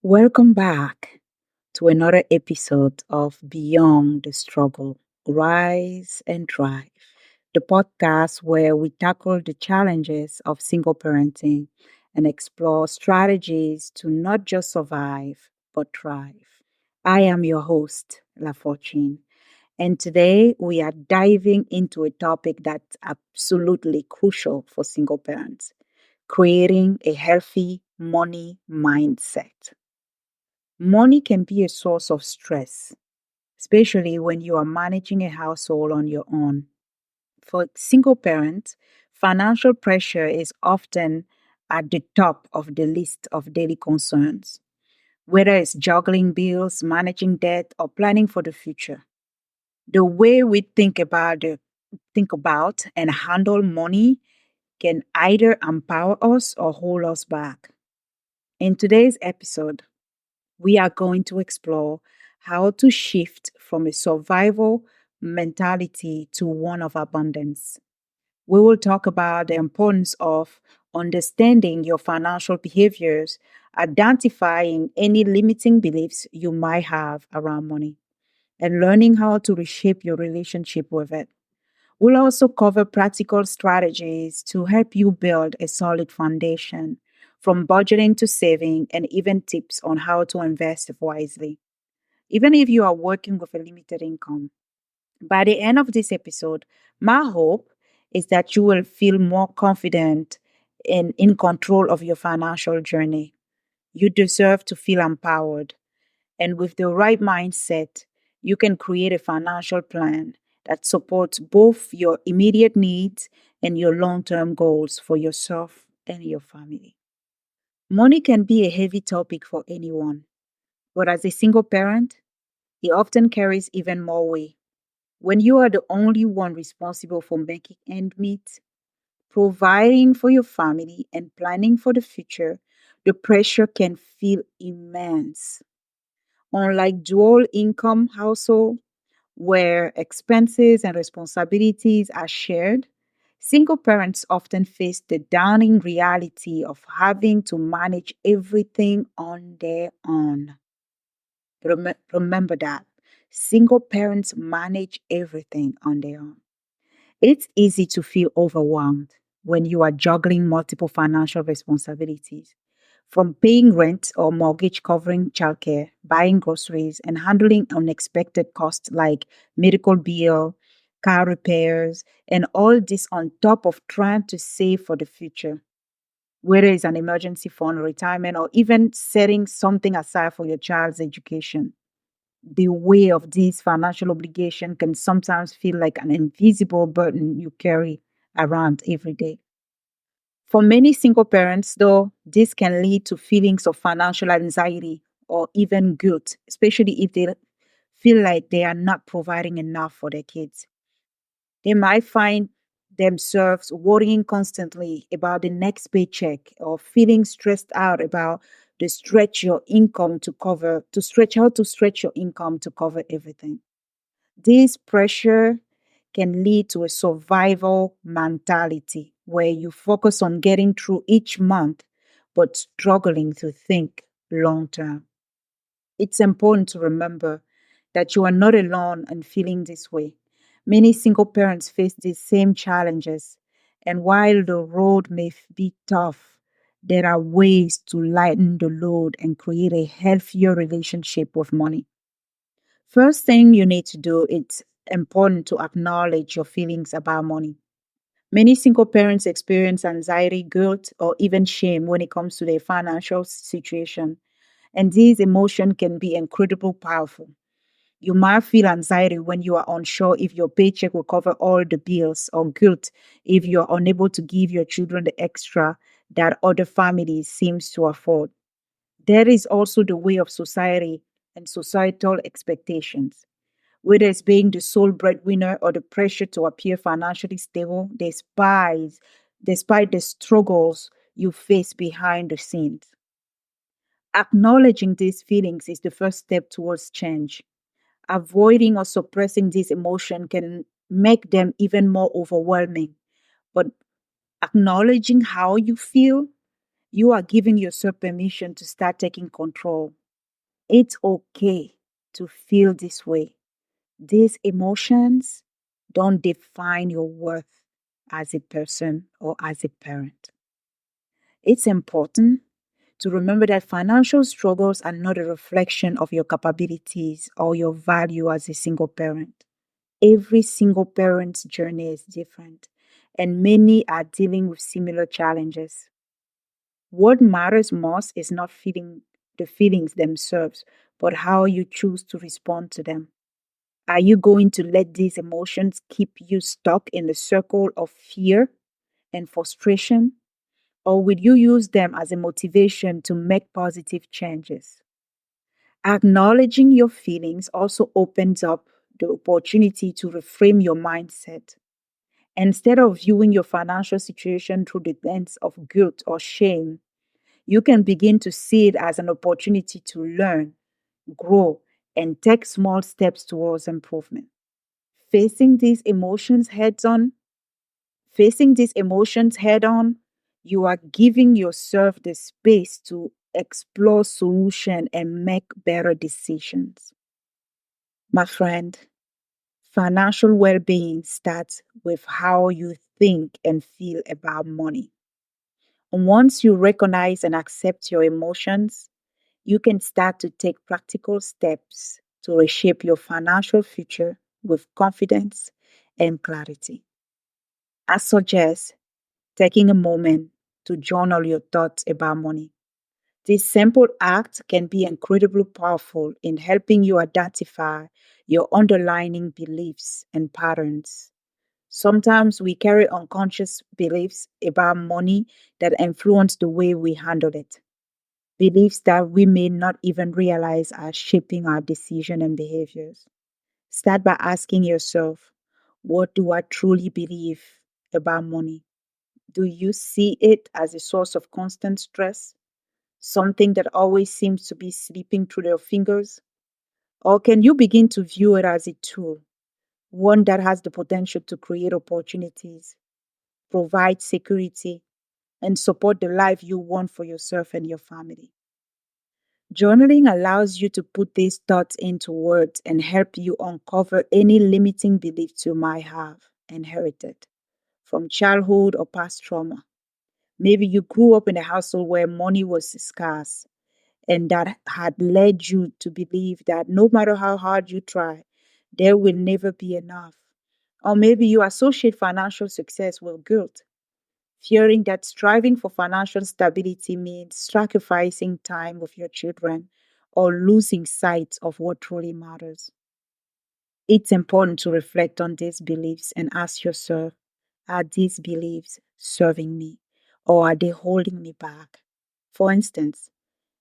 Welcome back to another episode of Beyond the Struggle, Rise and Thrive, the podcast where we tackle the challenges of single parenting and explore strategies to not just survive, but thrive. I am your host, LaFortune, and today we are diving into a topic that's absolutely crucial for single parents: creating a healthy money mindset. Money can be a source of stress, especially when you are managing a household on your own. For single parents, financial pressure is often at the top of the list of daily concerns, whether it's juggling bills, managing debt, or planning for the future. The way we think about and handle money can either empower us or hold us back. In today's episode, we are going to explore how to shift from a survival mentality to one of abundance. We will talk about the importance of understanding your financial behaviors, identifying any limiting beliefs you might have around money, and learning how to reshape your relationship with it. We'll also cover practical strategies to help you build a solid foundation, from budgeting to saving, and even tips on how to invest wisely, even if you are working with a limited income. By the end of this episode, my hope is that you will feel more confident and in control of your financial journey. You deserve to feel empowered, and with the right mindset, you can create a financial plan that supports both your immediate needs and your long term goals for yourself and your family. Money can be a heavy topic for anyone, but as a single parent, it often carries even more weight. When you are the only one responsible for making ends meet, providing for your family, and planning for the future, the pressure can feel immense. Unlike dual income household, where expenses and responsibilities are shared, single parents often face the dawning reality of having to manage everything on their own. Remember that. Single parents manage everything on their own. It's easy to feel overwhelmed when you are juggling multiple financial responsibilities, from paying rent or mortgage, covering childcare, buying groceries, and handling unexpected costs like medical bill, car repairs, and all this on top of trying to save for the future, whether it's an emergency fund, retirement, or even setting something aside for your child's education. The weight of this financial obligation can sometimes feel like an invisible burden you carry around every day. For many single parents, though, this can lead to feelings of financial anxiety or even guilt, especially if they feel like they are not providing enough for their kids. They might find themselves worrying constantly about the next paycheck or feeling stressed out about to stretch your income to cover everything. This pressure can lead to a survival mentality where you focus on getting through each month but struggling to think long term. It's important to remember that you are not alone in feeling this way. Many single parents face these same challenges, and while the road may be tough, there are ways to lighten the load and create a healthier relationship with money. First thing you need to do, it's important to acknowledge your feelings about money. Many single parents experience anxiety, guilt, or even shame when it comes to their financial situation. And these emotions can be incredibly powerful. You might feel anxiety when you are unsure if your paycheck will cover all the bills, or guilt if you're unable to give your children the extra that other families seems to afford. There is also the way of society and societal expectations. Whether it's being the sole breadwinner or the pressure to appear financially stable, despite the struggles you face behind the scenes. Acknowledging these feelings is the first step towards change. Avoiding or suppressing these emotions can make them even more overwhelming. But acknowledging how you feel You are giving yourself permission to start taking control. It's okay to feel this way. These emotions don't define your worth as a person or as a parent. It's important to remember that financial struggles are not a reflection of your capabilities or your value as a single parent. Every single parent's journey is different, and many are dealing with similar challenges. What matters most is not feeling the feelings themselves, but how you choose to respond to them. Are you going to let these emotions keep you stuck in the circle of fear and frustration? Or will you use them as a motivation to make positive changes? Acknowledging your feelings also opens up the opportunity to reframe your mindset. Instead of viewing your financial situation through the lens of guilt or shame, you can begin to see it as an opportunity to learn, grow, and take small steps towards improvement. Facing these emotions heads on, Facing these emotions head on, you are giving yourself the space to explore solution and make better decisions. My friend, financial well-being starts with how you think and feel about money. And once you recognize and accept your emotions, you can start to take practical steps to reshape your financial future with confidence and clarity. I suggest taking a moment to journal your thoughts about money. This simple act can be incredibly powerful in helping you identify your underlying beliefs and patterns. Sometimes we carry unconscious beliefs about money that influence the way we handle it. Beliefs that we may not even realize are shaping our decision and behaviors. Start by asking yourself, what do I truly believe about money? Do you see it as a source of constant stress? Something that always seems to be slipping through your fingers? Or can you begin to view it as a tool, one that has the potential to create opportunities, provide security, and support the life you want for yourself and your family? Journaling allows you to put these thoughts into words and help you uncover any limiting beliefs you might have inherited from childhood or past trauma. Maybe you grew up in a household where money was scarce and that had led you to believe that no matter how hard you try, there will never be enough. Or maybe you associate financial success with guilt, fearing that striving for financial stability means sacrificing time with your children or losing sight of what truly matters. It's important to reflect on these beliefs and ask yourself, are these beliefs serving me or are they holding me back? For instance,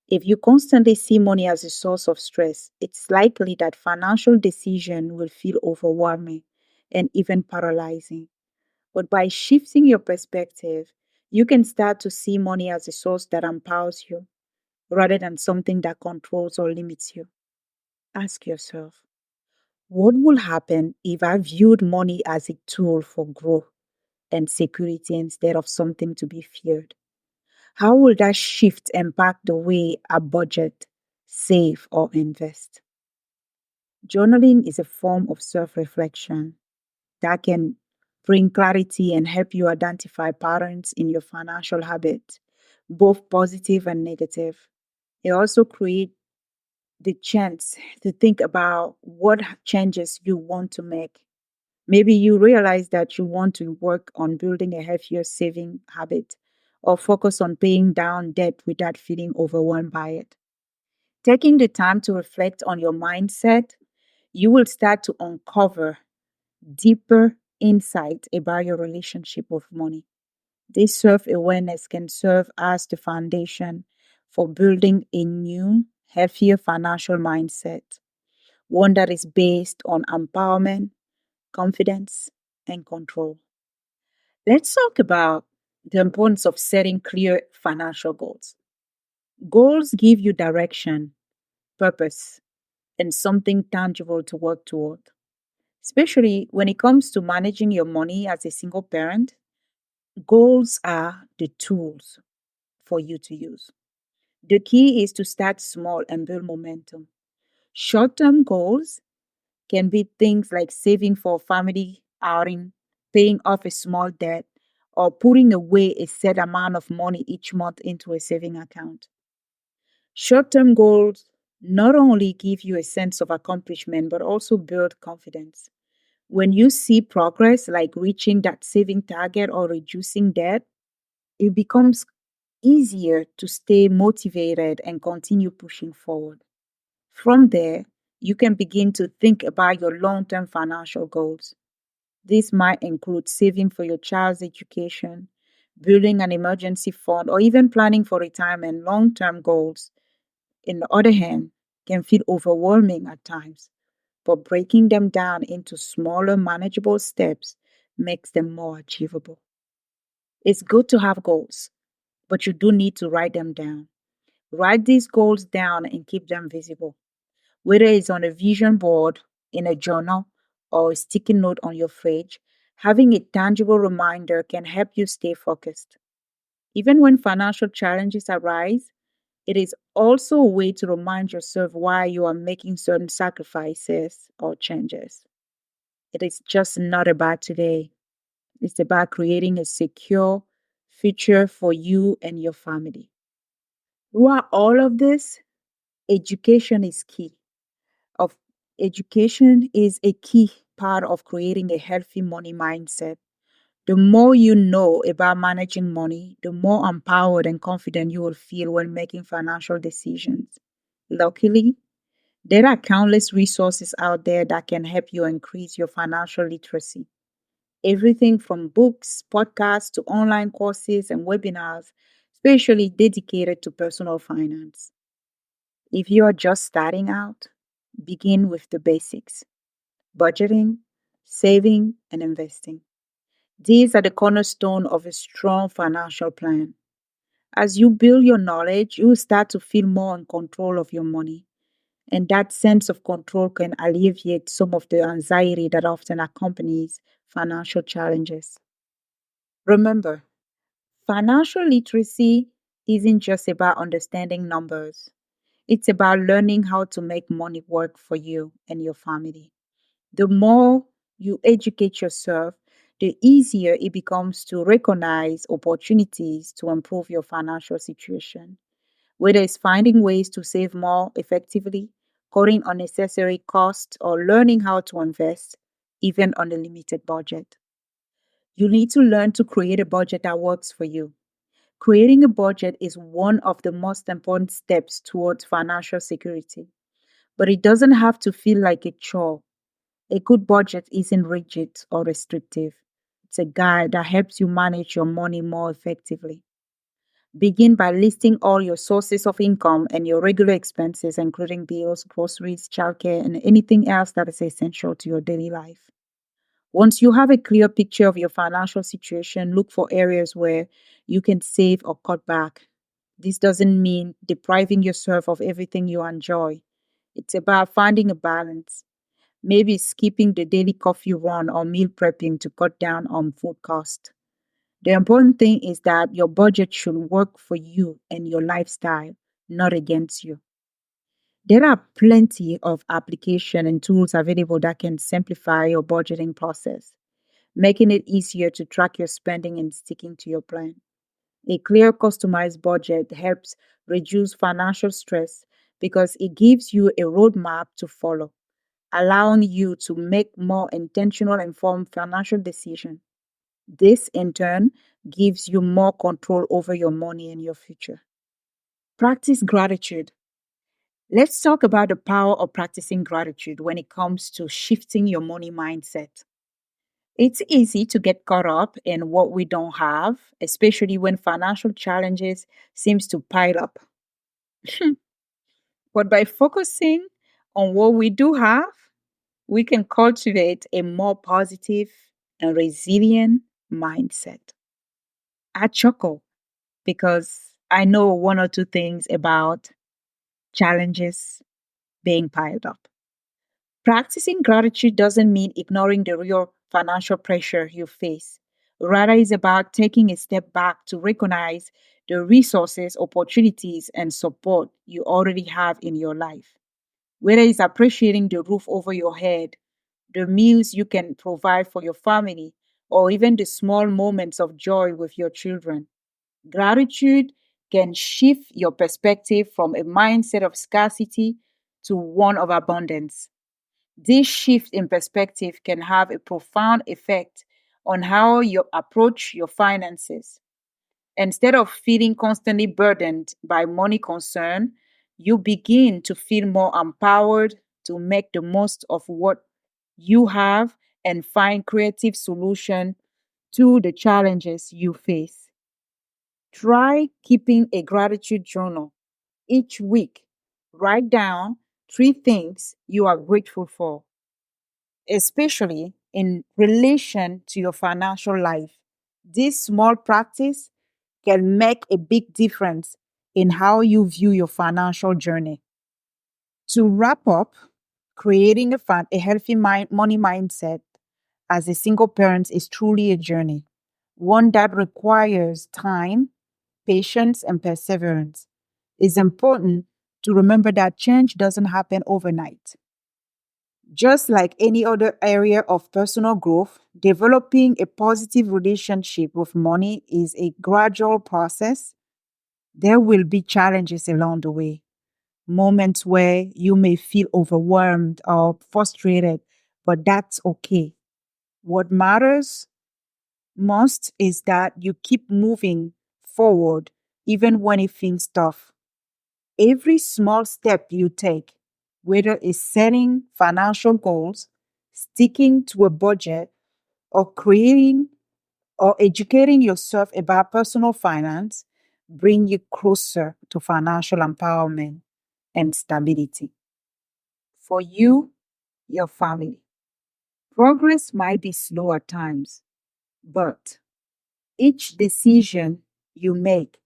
if you constantly see money as a source of stress, it's likely that financial decision will feel overwhelming and even paralyzing. But by shifting your perspective, you can start to see money as a source that empowers you rather than something that controls or limits you. Ask yourself, what will happen if I viewed money as a tool for growth and security instead of something to be feared? How will that shift impact the way I budget, save, or invest? Journaling is a form of self reflection that can bring clarity and help you identify patterns in your financial habits, both positive and negative. It also creates the chance to think about what changes you want to make. Maybe you realize that you want to work on building a healthier saving habit or focus on paying down debt without feeling overwhelmed by it. Taking the time to reflect on your mindset, you will start to uncover deeper insight about your relationship with money. This self awareness can serve as the foundation for building a new, healthier financial mindset, one that is based on empowerment, confidence, and control. Let's talk about the importance of setting clear financial goals. Goals give you direction, purpose, and something tangible to work toward. Especially when it comes to managing your money as a single parent, goals are the tools. for you to use. The key is to start small and build momentum. Short term goals can be things like saving for a family outing, paying off a small debt, or putting away a set amount of money each month into a saving account. Short term goals not only give you a sense of accomplishment, but also build confidence. When you see progress, like reaching that saving target or reducing debt, it becomes easier to stay motivated and continue pushing forward. From there, you can begin to think about your long term financial goals. This might include saving for your child's education, building an emergency fund, or even planning for retirement. Long term goals, on the other hand, can feel overwhelming at times, but breaking them down into smaller, manageable steps makes them more achievable. It's good to have goals, but you do need to write them down. Write these goals down and keep them visible, whether it's on a vision board, in a journal, or a sticky note on your fridge. Having a tangible reminder can help you stay focused. Even when financial challenges arise, it is also a way to remind yourself why you are making certain sacrifices or changes. It is just not about today, it's about creating a secure future for you and your family. Throughout all of this, education is key. Of education is a key part of creating a healthy money mindset. The more you know about managing money, the more empowered and confident you will feel when making financial decisions. Luckily, there are countless resources out there that can help you increase your financial literacy. Everything from books, podcasts, to online courses and webinars, specially dedicated to personal finance. If you are just starting out, begin with the basics: budgeting, saving, and investing. These are the cornerstone of a strong financial plan. As you build your knowledge, you will start to feel more in control of your money. And that sense of control can alleviate some of the anxiety that often accompanies financial challenges. Remember, financial literacy isn't just about understanding numbers, it's about learning how to make money work for you and your family. The more you educate yourself, the easier it becomes to recognize opportunities to improve your financial situation, whether it's finding ways to save more effectively, cutting unnecessary costs, or learning how to invest, even on a limited budget. You need to learn to create a budget that works for you. Creating a budget is one of the most important steps towards financial security, but it doesn't have to feel like a chore. A good budget isn't rigid or restrictive. It's a guide that helps you manage your money more effectively. Begin by listing all your sources of income and your regular expenses, including bills, groceries, childcare, and anything else that is essential to your daily life. Once you have a clear picture of your financial situation, look for areas where you can save or cut back. This doesn't mean depriving yourself of everything you enjoy. It's about finding a balance. Maybe skipping the daily coffee run or meal prepping to cut down on food cost. The important thing is that your budget should work for you and your lifestyle, not against you. There are plenty of application and tools available that can simplify your budgeting process, making it easier to track your spending and sticking to your plan. A clear, customized budget helps reduce financial stress because it gives you a roadmap to follow, allowing you to make more intentional, informed financial decisions. This, in turn, gives you more control over your money and your future. Practice gratitude. Let's talk about the power of practicing gratitude when it comes to shifting your money mindset. It's easy to get caught up in what we don't have, especially when financial challenges seems to pile up. But by focusing on what we do have, we can cultivate a more positive and resilient mindset. I chuckle because I know one or two things about challenges being piled up. Practicing gratitude doesn't mean ignoring the real financial pressure you face, Rather, it's about taking a step back to recognize the resources, opportunities, and support you already have in your life. Whether it's appreciating the roof over your head, the meals you can provide for your family, or even the small moments of joy with your children. Gratitude can shift your perspective from a mindset of scarcity to one of abundance. This shift in perspective can have a profound effect on how you approach your finances. Instead of feeling constantly burdened by money concern, you begin to feel more empowered to make the most of what you have and find creative solution to the challenges you face. Try keeping a gratitude journal each week. Write down three things you are grateful for, especially in relation to your financial life. This small practice can make a big difference in how you view your financial journey. To wrap up, creating a healthy money mindset as a single parent is truly a journey, one that requires time, patience, and perseverance. It's important to remember that change doesn't happen overnight. Just like any other area of personal growth, developing a positive relationship with money is a gradual process. There will be challenges along the way, moments where you may feel overwhelmed or frustrated, but that's okay. What matters most is that you keep moving forward even when it feels tough. Every small step you take, whether it's setting financial goals, sticking to a budget, or creating or educating yourself about personal finance, bring you closer to financial empowerment and stability. For you, your family, progress might be slow at times, but each decision you make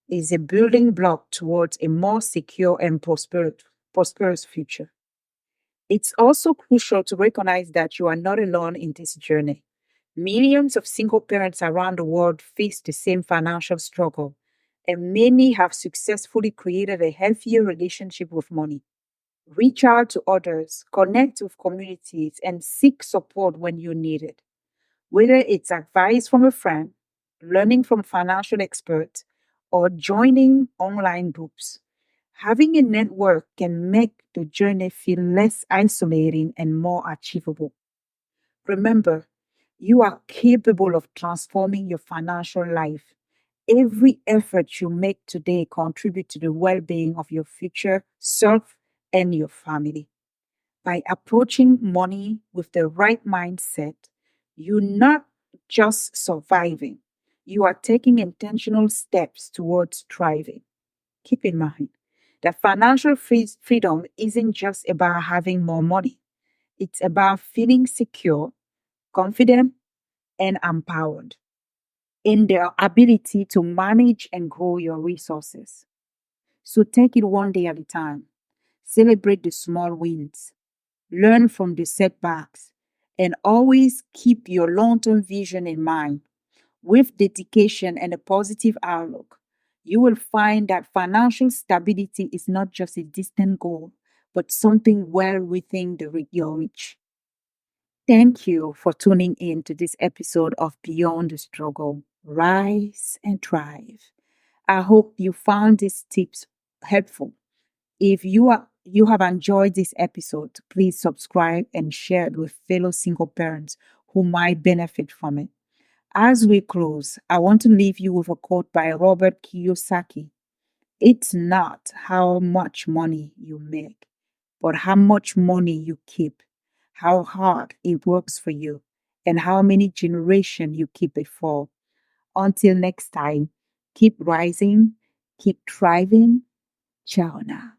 is a building block towards a more secure and prosperous future. It's also crucial to recognize that you are not alone in this journey. Millions of single parents around the world face the same financial struggle, and many have successfully created a healthier relationship with money. Reach out to others, connect with communities, and seek support when you need it. Whether it's advice from a friend, learning from financial experts, or joining online groups, having a network can make the journey feel less isolating and more achievable. Remember, you are capable of transforming your financial life. Every effort you make today contribute to the well-being of your future self and your family. By approaching money with the right mindset, you're not just surviving, you are taking intentional steps towards thriving. Keep in mind that financial freedom isn't just about having more money, it's about feeling secure, confident, and empowered in their ability to manage and grow your resources. So take it one day at a time. Celebrate the small wins, learn from the setbacks, and always keep your long term vision in mind. With dedication and a positive outlook, you will find that financial stability is not just a distant goal, but something well within your reach. Thank you for tuning in to this episode of Beyond the Struggle, Rise and Thrive. I hope you found these tips helpful. If you have enjoyed this episode, please subscribe and share it with fellow single parents who might benefit from it. As we close, I want to leave you with a quote by Robert Kiyosaki. It's not how much money you make, but how much money you keep, how hard it works for you, and how many generations you keep it for. Until next time, keep rising, keep thriving. Ciao now.